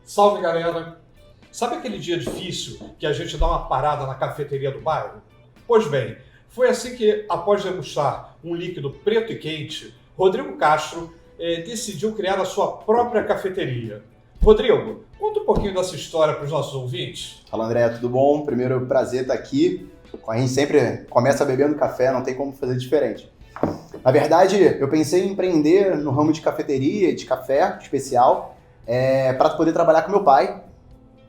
Salve, galera! Sabe aquele dia difícil que a gente dá uma parada na cafeteria do bairro? Pois bem, foi assim que, após degustar um líquido preto e quente, Rodrigo Castro decidiu criar a sua própria cafeteria. Rodrigo, conta um pouquinho dessa história para os nossos ouvintes. Fala, André, tudo bom? Primeiro, prazer estar aqui. A gente sempre começa bebendo café, não tem como fazer diferente. Na verdade, eu pensei em empreender no ramo de cafeteria, de café especial, para poder trabalhar com meu pai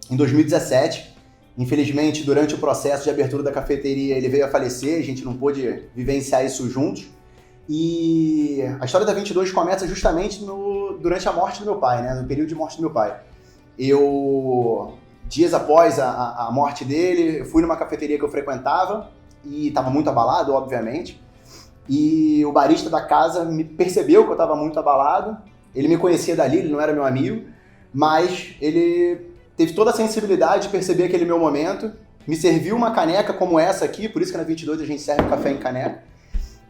em 2017. Infelizmente, durante o processo de abertura da cafeteria, ele veio a falecer, a gente não pôde vivenciar isso juntos. E a história da 22 começa justamente durante a morte do meu pai, né? No período de morte do meu pai. Dias após a morte dele, eu fui numa cafeteria que eu frequentava e estava muito abalado, obviamente. E o barista da casa me percebeu que eu estava muito abalado. Ele me conhecia dali, ele não era meu amigo, mas ele teve toda a sensibilidade de perceber aquele meu momento, me serviu uma caneca como essa aqui, por isso que na 22 a gente serve café em caneca,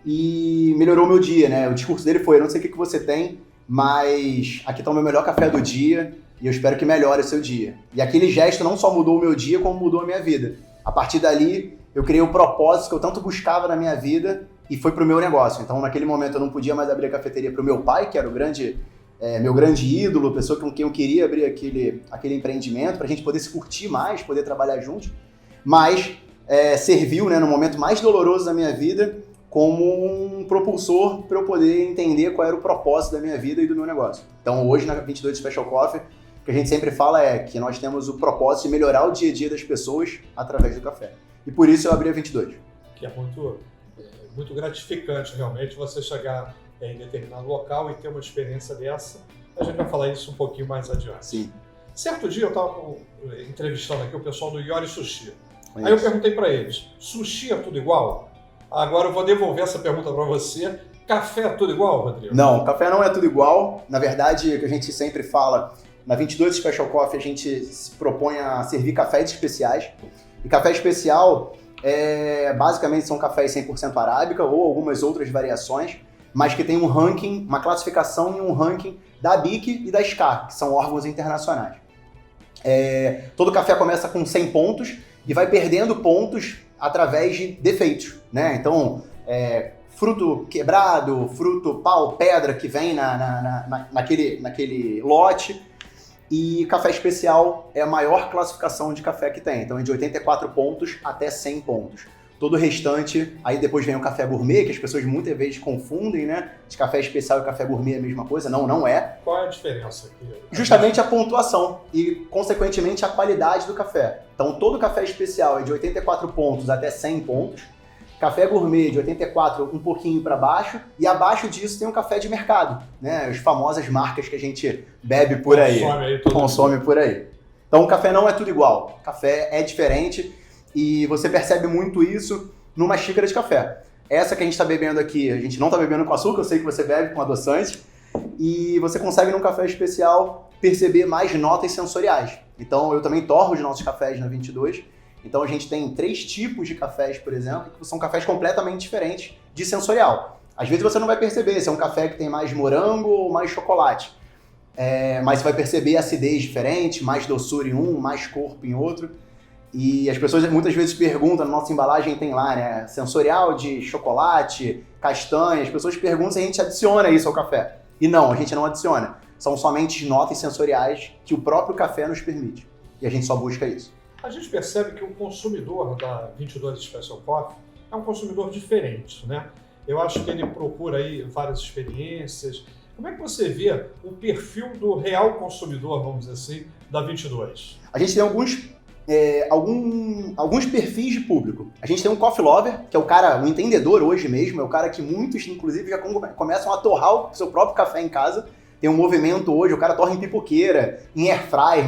e melhorou o meu dia, né? O discurso dele foi: eu não sei o que você tem, mas aqui está o meu melhor café do dia e eu espero que melhore o seu dia. E aquele gesto não só mudou o meu dia, como mudou a minha vida. A partir dali, eu criei o propósito que eu tanto buscava na minha vida e foi pro meu negócio. Então, naquele momento, eu não podia mais abrir a cafeteria pro meu pai, que era meu grande ídolo, pessoa com quem eu queria abrir aquele empreendimento, pra gente poder se curtir mais, poder trabalhar juntos. Mas serviu, né, no momento mais doloroso da minha vida, como um propulsor para eu poder entender qual era o propósito da minha vida e do meu negócio. Então, hoje, na 22 Special Coffee, o que a gente sempre fala é que nós temos o propósito de melhorar o dia a dia das pessoas através do café. E por isso eu abri a 22. Que é muito gratificante, realmente, você chegar em determinado local e ter uma experiência dessa. A gente vai falar isso um pouquinho mais adiante. Sim. Certo dia eu estava entrevistando aqui o pessoal do Yori Sushi. Aí eu perguntei para eles: sushi é tudo igual? Agora eu vou devolver essa pergunta para você. Café é tudo igual, Rodrigo? Não, café não é tudo igual. Na verdade, o que a gente sempre fala, na 22 Special Coffee a gente se propõe a servir cafés especiais. E café especial, basicamente são cafés 100% arábica ou algumas outras variações, mas que tem um ranking, uma classificação e um ranking da BIC e da SCA, que são órgãos internacionais. Todo café começa com 100 pontos e vai perdendo pontos através de defeitos, né? Então, fruto quebrado, fruto pau, pedra que vem naquele lote. E café especial é a maior classificação de café que tem. Então é de 84 pontos até 100 pontos. Todo o restante, aí depois vem o café gourmet, que as pessoas muitas vezes confundem, né? De café especial e café gourmet é a mesma coisa. Não, não é. Qual é a diferença aqui? Justamente a pontuação e, consequentemente, a qualidade do café. Então todo café especial é de 84 pontos até 100 pontos. Café gourmet de 84 um pouquinho para baixo, e abaixo disso tem um café de mercado, né? As famosas marcas que a gente bebe por aí. Consome por aí. Então o café não é tudo igual. O café é diferente e você percebe muito isso numa xícara de café. Essa que a gente está bebendo aqui, a gente não está bebendo com açúcar, eu sei que você bebe com adoçante, e você consegue num café especial perceber mais notas sensoriais. Então eu também torro os nossos cafés na 22. Então a gente tem 3 tipos de cafés, por exemplo, que são cafés completamente diferentes de sensorial. Às vezes você não vai perceber se é um café que tem mais morango ou mais chocolate. Mas você vai perceber acidez diferente, mais doçura em um, mais corpo em outro. E as pessoas muitas vezes perguntam, na nossa embalagem tem lá, né, sensorial de chocolate, castanha. As pessoas perguntam se a gente adiciona isso ao café. E não, a gente não adiciona. São somente notas sensoriais que o próprio café nos permite. E a gente só busca isso. A gente percebe que o consumidor da 22 Special Coffee é um consumidor diferente, né? Eu acho que ele procura aí várias experiências. Como é que você vê o perfil do real consumidor, vamos dizer assim, da 22? A gente tem alguns perfis de público. A gente tem um coffee lover, que é o cara, o entendedor hoje mesmo, é o cara que muitos, inclusive, já começam a torrar o seu próprio café em casa. Tem um movimento hoje, o cara torra em pipoqueira, em airfryer,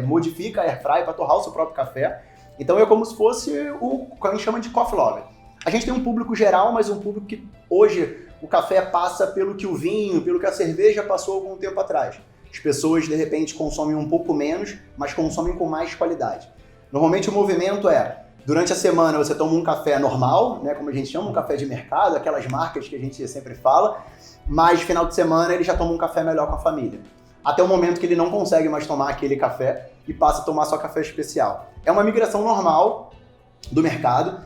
modifica a airfryer para torrar o seu próprio café. Então é como se fosse o que a gente chama de coffee lover. A gente tem um público geral, mas um público que hoje o café passa pelo que o vinho, pelo que a cerveja passou algum tempo atrás. As pessoas, de repente, consomem um pouco menos, mas consomem com mais qualidade. Normalmente o movimento durante a semana você toma um café normal, né, como a gente chama, um café de mercado, aquelas marcas que a gente sempre fala, mas final de semana ele já toma um café melhor com a família. Até o momento que ele não consegue mais tomar aquele café e passa a tomar só café especial. É uma migração normal do mercado.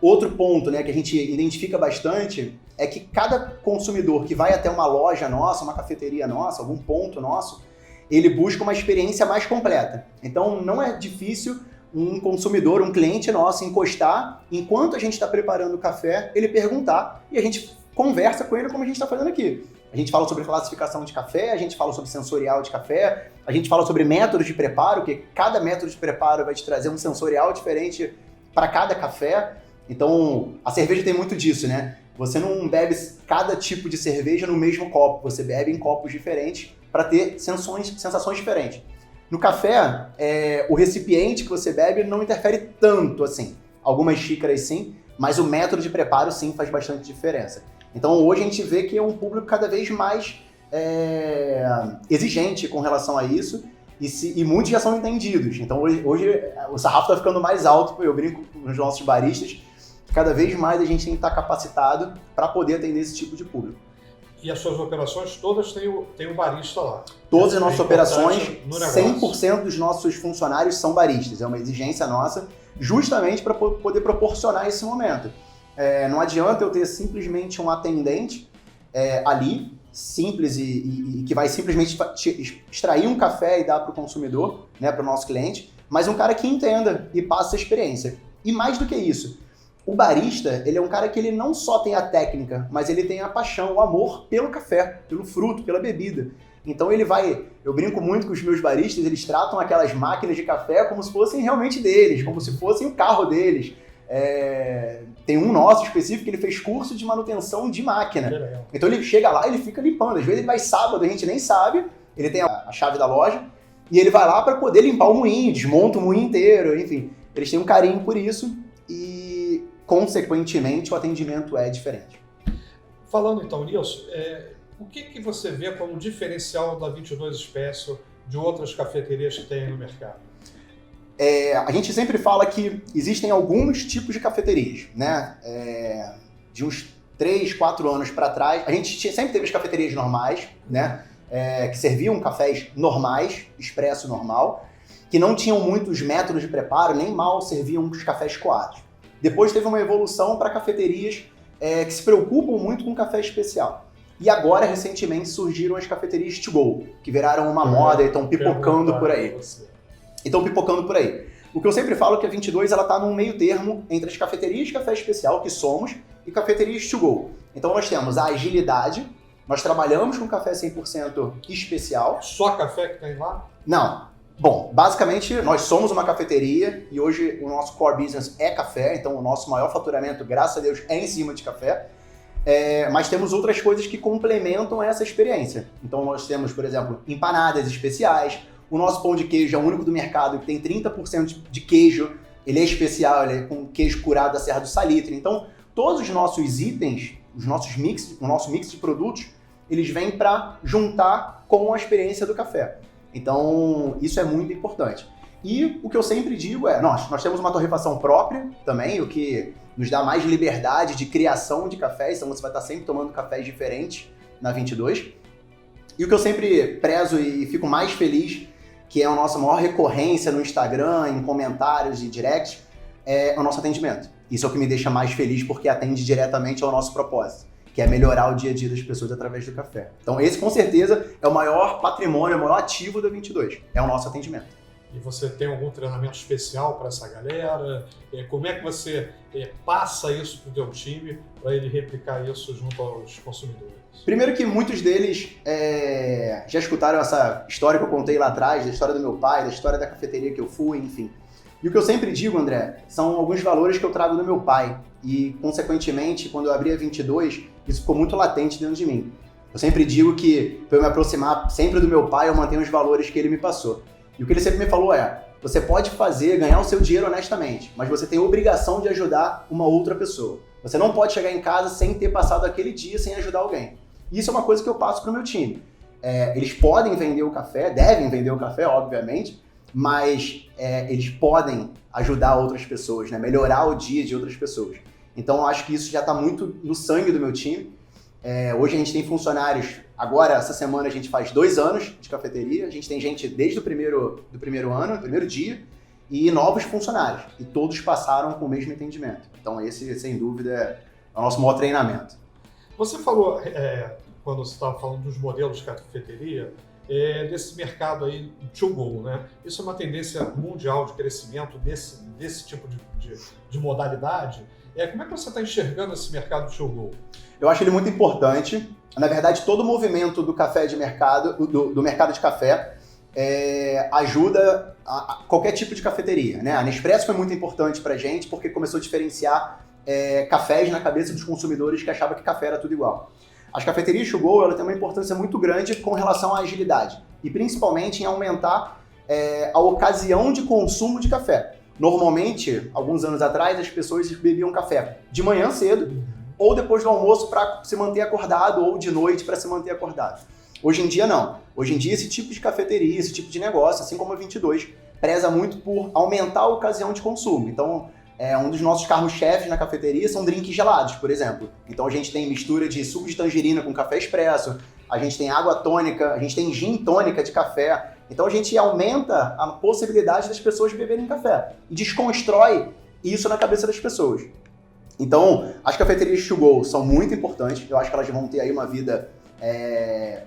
Outro ponto, né, que a gente identifica bastante é que cada consumidor que vai até uma loja nossa, uma cafeteria nossa, algum ponto nosso, ele busca uma experiência mais completa. Então não é difícil um consumidor, um cliente nosso encostar, enquanto a gente está preparando o café, ele perguntar e a gente conversa com ele como a gente está fazendo aqui. A gente fala sobre classificação de café, a gente fala sobre sensorial de café, a gente fala sobre métodos de preparo, que cada método de preparo vai te trazer um sensorial diferente para cada café. Então, a cerveja tem muito disso, né? Você não bebe cada tipo de cerveja no mesmo copo, você bebe em copos diferentes para ter sensações diferentes. No café, o recipiente que você bebe não interfere tanto assim. Algumas xícaras sim, mas o método de preparo sim faz bastante diferença. Então hoje a gente vê que é um público cada vez mais exigente com relação a isso e muitos já são entendidos. Então hoje o sarrafo está ficando mais alto, eu brinco com os nossos baristas, cada vez mais a gente tem que estar capacitado para poder atender esse tipo de público. E as suas operações todas têm o barista lá? Todas as nossas operações, 100% dos nossos funcionários são baristas. É uma exigência nossa, justamente para poder proporcionar esse momento. Não adianta eu ter simplesmente um atendente ali, simples e que vai simplesmente extrair um café e dar para o consumidor, né, para o nosso cliente, mas um cara que entenda e passe a experiência. E mais do que isso, o barista, ele é um cara que ele não só tem a técnica, mas ele tem a paixão, o amor pelo café, pelo fruto, pela bebida. Então eu brinco muito com os meus baristas, eles tratam aquelas máquinas de café como se fossem realmente deles, como se fossem o carro deles. Tem um nosso específico que ele fez curso de manutenção de máquina. Então ele chega lá e ele fica limpando. Às vezes ele vai sábado, a gente nem sabe, ele tem a chave da loja, e ele vai lá para poder limpar o moinho, desmonta o moinho inteiro, enfim. Eles têm um carinho por isso e, consequentemente, o atendimento é diferente. Falando então nisso, o que você vê como diferencial da 22 Espresso de outras cafeterias que tem no mercado? A gente sempre fala que existem alguns tipos de cafeterias, né? De uns 3, 4 anos para trás, a gente sempre teve as cafeterias normais, né? Que serviam cafés normais, expresso normal, que não tinham muitos métodos de preparo, nem mal serviam os cafés coados. Depois teve uma evolução para cafeterias que se preocupam muito com café especial. E agora, recentemente, surgiram as cafeterias to go, que viraram uma moda e estão pipocando por aí. O que eu sempre falo é que a 22 está num meio termo entre as cafeterias de café especial, que somos, e cafeterias to go. Então nós temos a agilidade, nós trabalhamos com café 100% especial. Só café que tem lá? Não. Bom, basicamente nós somos uma cafeteria e hoje o nosso core business é café, então o nosso maior faturamento, graças a Deus, é em cima de café. Mas temos outras coisas que complementam essa experiência. Então nós temos, por exemplo, empanadas especiais. O nosso pão de queijo é o único do mercado que tem 30% de queijo. Ele é especial, ele é com queijo curado da Serra do Salitre. Então, todos os nossos itens, o nosso mix de produtos, eles vêm para juntar com a experiência do café. Então, isso é muito importante. E o que eu sempre digo nós temos uma torrefação própria também, o que nos dá mais liberdade de criação de cafés. Então, você vai estar sempre tomando cafés diferentes na 22. E o que eu sempre prezo e fico mais feliz, que é a nossa maior recorrência no Instagram, em comentários e directs, é o nosso atendimento. Isso é o que me deixa mais feliz, porque atende diretamente ao nosso propósito, que é melhorar o dia a dia das pessoas através do café. Então esse, com certeza, é o maior patrimônio, o maior ativo da 22, é o nosso atendimento. E você tem algum treinamento especial para essa galera? Como é que você passa isso para o teu time, para ele replicar isso junto aos consumidores? Primeiro que muitos deles já escutaram essa história que eu contei lá atrás, da história do meu pai, da história da cafeteria que eu fui, enfim. E o que eu sempre digo, André, são alguns valores que eu trago do meu pai. E, consequentemente, quando eu abri a 22, isso ficou muito latente dentro de mim. Eu sempre digo que, para eu me aproximar sempre do meu pai, eu mantenho os valores que ele me passou. E o que ele sempre me falou você pode ganhar o seu dinheiro honestamente, mas você tem a obrigação de ajudar uma outra pessoa. Você não pode chegar em casa sem ter passado aquele dia sem ajudar alguém. Isso é uma coisa que eu passo para o meu time. Eles podem vender o café, devem vender o café, obviamente, mas eles podem ajudar outras pessoas, né? Melhorar o dia de outras pessoas. Então, eu acho que isso já está muito no sangue do meu time. Hoje a gente tem funcionários, agora essa semana a gente faz 2 anos de cafeteria, a gente tem gente desde o primeiro ano, primeiro dia, e novos funcionários, e todos passaram com o mesmo entendimento. Então esse, sem dúvida, é o nosso maior treinamento. Você falou, quando você estava falando dos modelos de cafeteria, desse mercado aí to go, né? Isso é uma tendência mundial de crescimento desse tipo de modalidade. Como é que você está enxergando esse mercado to go? Eu acho ele muito importante. Na verdade, todo o movimento do café de mercado, do mercado de café, ajuda a qualquer tipo de cafeteria, né? A Nespresso foi muito importante pra gente porque começou a diferenciar cafés na cabeça dos consumidores que achavam que café era tudo igual. As cafeterias to go, ela tem uma importância muito grande com relação à agilidade e principalmente em aumentar a ocasião de consumo de café. Normalmente, alguns anos atrás, as pessoas bebiam café de manhã cedo ou depois do almoço para se manter acordado ou de noite para se manter acordado. Hoje em dia, não. Hoje em dia, esse tipo de cafeteria, esse tipo de negócio, assim como a 22, preza muito por aumentar a ocasião de consumo. Então, um dos nossos carros-chefes na cafeteria são drinks gelados, por exemplo. Então, a gente tem mistura de suco de tangerina com café expresso, a gente tem água tônica, a gente tem gin tônica de café. Então, a gente aumenta a possibilidade das pessoas beberem café e desconstrói isso na cabeça das pessoas. Então, as cafeterias to go são muito importantes. Eu acho que elas vão ter aí uma vida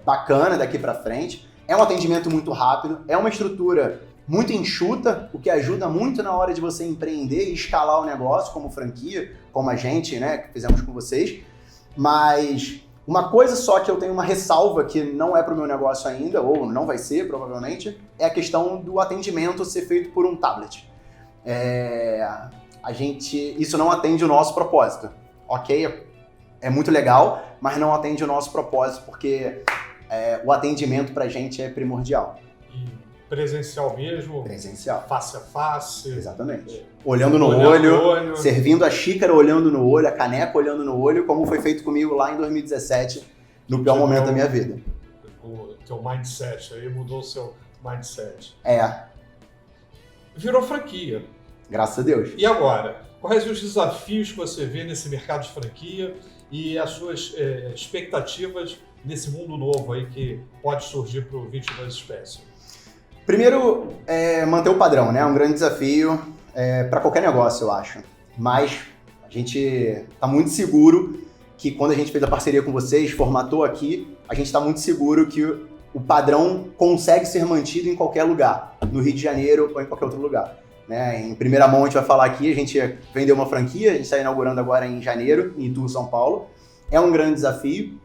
bacana daqui para frente. É um atendimento muito rápido, é uma estrutura muito enxuta, o que ajuda muito na hora de você empreender e escalar o negócio como franquia, como a gente, né, que fizemos com vocês. Mas uma coisa só que eu tenho uma ressalva que não é para o meu negócio ainda, ou não vai ser provavelmente, é a questão do atendimento ser feito por um tablet. Isso não atende o nosso propósito, ok? É muito legal, mas não atende o nosso propósito, porque o atendimento pra gente é primordial. E presencial mesmo? Presencial. Face a face? Exatamente. Olhando no olho, servindo a xícara olhando no olho, a caneca olhando no olho, como foi feito comigo lá em 2017, no pior momento da minha vida. O teu mindset, aí mudou o seu mindset. Virou franquia. Graças a Deus. E agora? Quais os desafios que você vê nesse mercado de franquia e as suas expectativas nesse mundo novo aí que pode surgir para o 22 Special? Primeiro, manter o padrão, né? É um grande desafio para qualquer negócio, eu acho. Mas a gente está muito seguro que quando a gente fez a parceria com vocês, formatou aqui, a gente está muito seguro que o padrão consegue ser mantido em qualquer lugar, no Rio de Janeiro ou em qualquer outro lugar. Né? Em primeira mão a gente vai falar aqui, a gente vendeu uma franquia, a gente está inaugurando agora em janeiro, em Itu, São Paulo. É um grande desafio,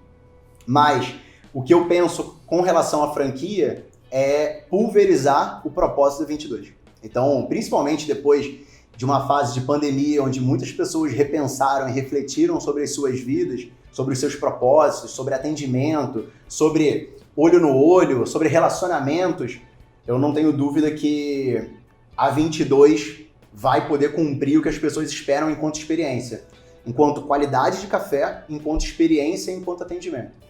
mas o que eu penso com relação à franquia é pulverizar o propósito do 22. Então, principalmente depois de uma fase de pandemia, onde muitas pessoas repensaram e refletiram sobre as suas vidas, sobre os seus propósitos, sobre atendimento, sobre olho no olho, sobre relacionamentos, eu não tenho dúvida que a 22 vai poder cumprir o que as pessoas esperam enquanto experiência, enquanto qualidade de café, enquanto experiência, enquanto atendimento.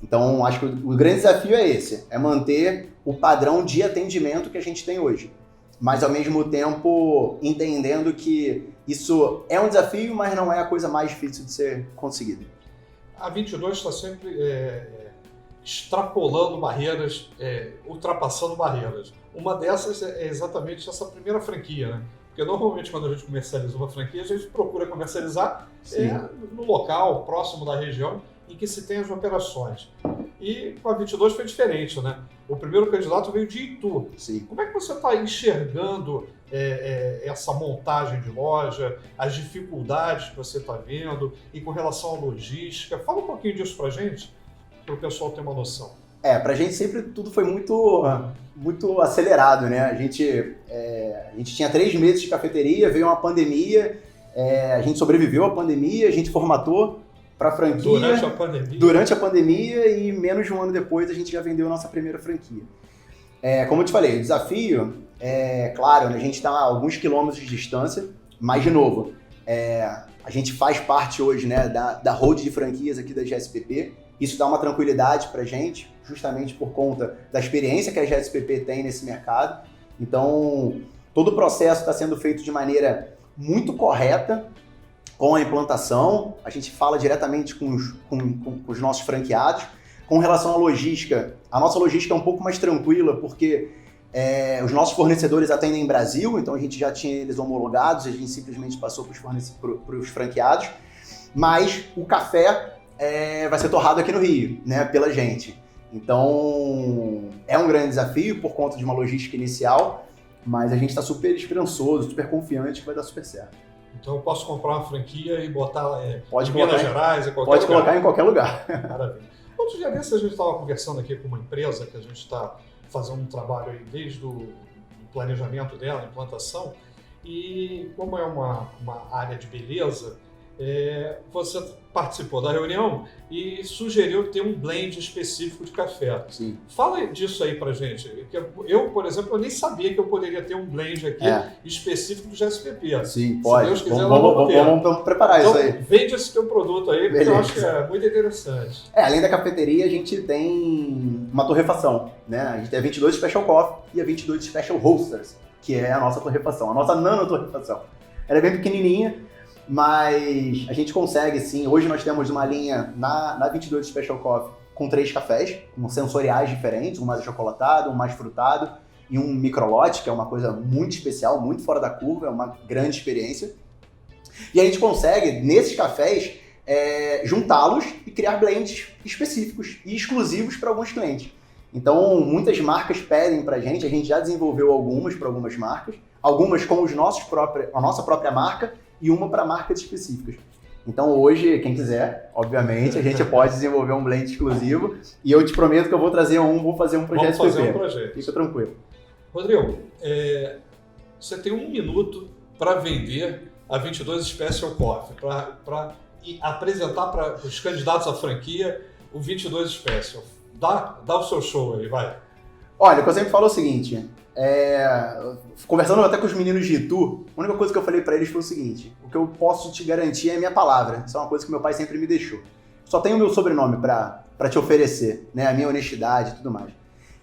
Então, acho que o grande desafio é esse, é manter o padrão de atendimento que a gente tem hoje, mas ao mesmo tempo entendendo que isso é um desafio, mas não é a coisa mais difícil de ser conseguida. A 22 está sempre extrapolando barreiras, ultrapassando barreiras. Uma dessas é exatamente essa primeira franquia, né? Porque normalmente quando a gente comercializa uma franquia, a gente procura comercializar no local, próximo da região em que se tem as operações. E com a 22 foi diferente, né? O primeiro candidato veio de Itu. Sim. Como é que você está enxergando essa montagem de loja, as dificuldades que você está vendo e com relação à logística? Fala um pouquinho disso pra gente, para o pessoal ter uma noção. Pra gente sempre tudo foi muito acelerado, né? A gente tinha 3 meses de cafeteria, veio uma pandemia, a gente sobreviveu à pandemia, a gente formatou para franquia durante a pandemia e menos de um ano depois a gente já vendeu a nossa primeira franquia. Como eu te falei, o desafio claro, né, a gente está a alguns quilômetros de distância, mas de novo, a gente faz parte hoje, né, da hold de franquias aqui da GSPP. Isso dá uma tranquilidade para a gente, justamente por conta da experiência que a GSPP tem nesse mercado. Então, todo o processo está sendo feito de maneira muito correta, com a implantação, a gente fala diretamente com os nossos franqueados. Com relação à logística, a nossa logística é um pouco mais tranquila, porque os nossos fornecedores atendem em Brasil, então a gente já tinha eles homologados, a gente simplesmente passou para os franqueados, mas o café vai ser torrado aqui no Rio, né, pela gente. Então, é um grande desafio por conta de uma logística inicial, mas a gente está super esperançoso, super confiante que vai dar super certo. Então eu posso comprar uma franquia e botar Pode em colocar Minas Gerais, em qualquer Pode lugar. colocar em qualquer lugar. Maravilha. Outro dia desses a gente estava conversando aqui com uma empresa que a gente está fazendo um trabalho aí desde o planejamento dela, implantação, e como é uma área de beleza, você participou da reunião e sugeriu ter um blend específico de café. Sim. Fala disso aí pra gente. Eu, por exemplo, eu nem sabia que eu poderia ter um blend aqui específico do GSPP. Sim, pode. Se Deus quiser, vamos preparar então, isso aí. Vende esse teu produto aí, porque Beleza. eu acho que é muito interessante. Além da cafeteria, a gente tem uma torrefação, né? A gente tem a 22 Special Coffee e a 22 Special Roasters, que é a nossa torrefação, a nossa nano torrefação. Ela é bem pequenininha, mas a gente consegue, sim. Hoje nós temos uma linha na 22 Special Coffee com 3 cafés, com sensoriais diferentes, um mais achocolatado, um mais frutado e um microlote, que é uma coisa muito especial, muito fora da curva, é uma grande experiência. E a gente consegue, nesses cafés, juntá-los e criar blends específicos e exclusivos para alguns clientes. Então, muitas marcas pedem para a gente já desenvolveu algumas para algumas marcas, algumas com a nossa própria marca, e uma para marcas específicas. Então hoje, quem quiser, obviamente, a gente pode desenvolver um blend exclusivo e eu te prometo que eu vou fazer um projeto. Vamos fazer um projeto. Fica tranquilo. Rodrigo, você tem 1 minuto para vender a 22 Special Coffee, para apresentar para os candidatos à franquia o 22 Special. Dá o seu show aí, vai. Olha, o que eu sempre falo é o seguinte, conversando até com os meninos de Itu, a única coisa que eu falei pra eles foi o seguinte: o que eu posso te garantir é a minha palavra. Isso é uma coisa que meu pai sempre me deixou. Só tenho o meu sobrenome pra te oferecer, né? A minha honestidade e tudo mais.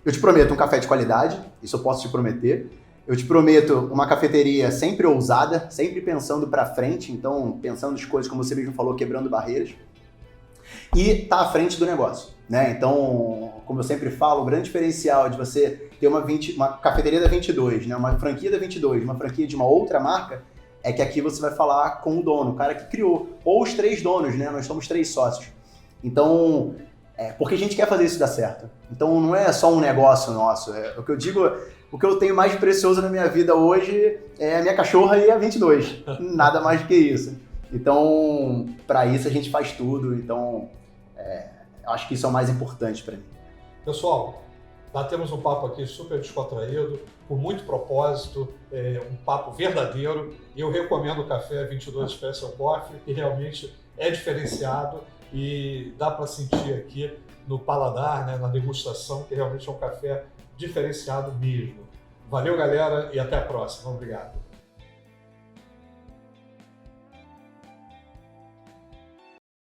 Eu te prometo um café de qualidade, isso eu posso te prometer. Eu te prometo uma cafeteria sempre ousada, sempre pensando pra frente, então pensando as coisas, como você mesmo falou, quebrando barreiras. E tá à frente do negócio, né? Então, como eu sempre falo, o grande diferencial de você ter uma cafeteria da 22, né? Uma franquia da 22, uma franquia de uma outra marca, é que aqui você vai falar com o dono, o cara que criou, ou os 3 donos, né? Nós somos 3 sócios. Então, porque a gente quer fazer isso dar certo. Então, não é só um negócio nosso. O que eu digo, o que eu tenho mais precioso na minha vida hoje é a minha cachorra e a 22. Nada mais do que isso. Então, para isso a gente faz tudo. Então, eu acho que isso é o mais importante para mim. Pessoal, batemos um papo aqui super descontraído, com muito propósito, um papo verdadeiro. Eu recomendo o café 22 Special Coffee, que realmente é diferenciado e dá para sentir aqui no paladar, né, na degustação, que realmente é um café diferenciado mesmo. Valeu, galera, e até a próxima. Obrigado.